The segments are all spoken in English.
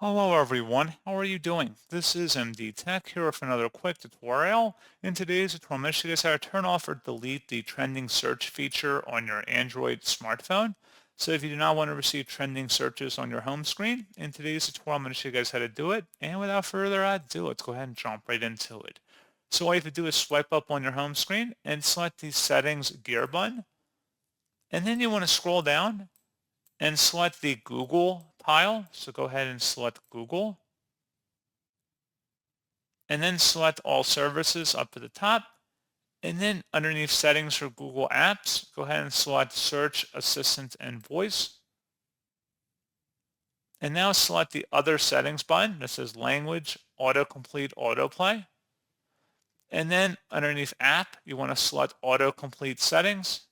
Hello everyone, how are you doing? This is MD Tech here with another quick tutorial. In today's tutorial, I'm going to show you guys how to turn off or delete the trending search feature on your Android smartphone. So if you do not want to receive trending searches on your home screen, in today's tutorial I'm going to show you guys how to do it. And without further ado, let's go ahead and jump right into it. So all you have to do is swipe up on your home screen and select the settings gear button. And then you want to scroll down and select the Google tile. So go ahead and select Google. And then select all services up at the top. And then underneath settings for Google Apps, go ahead and select Search, Assistant, and Voice. And now select the other settings button that says Language, Autocomplete, Autoplay. And then underneath App, you want to select Autocomplete Settings.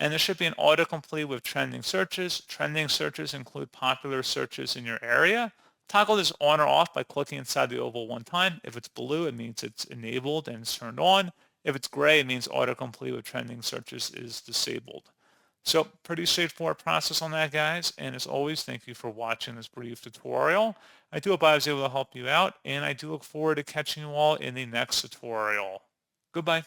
And there should be an autocomplete with trending searches. Trending searches include popular searches in your area. Toggle this on or off by clicking inside the oval one time. If it's blue, it means it's enabled and it's turned on. If it's gray, it means autocomplete with trending searches is disabled. So pretty straightforward process on that, guys. And as always, thank you for watching this brief tutorial. I do hope I was able to help you out, and I do look forward to catching you all in the next tutorial. Goodbye.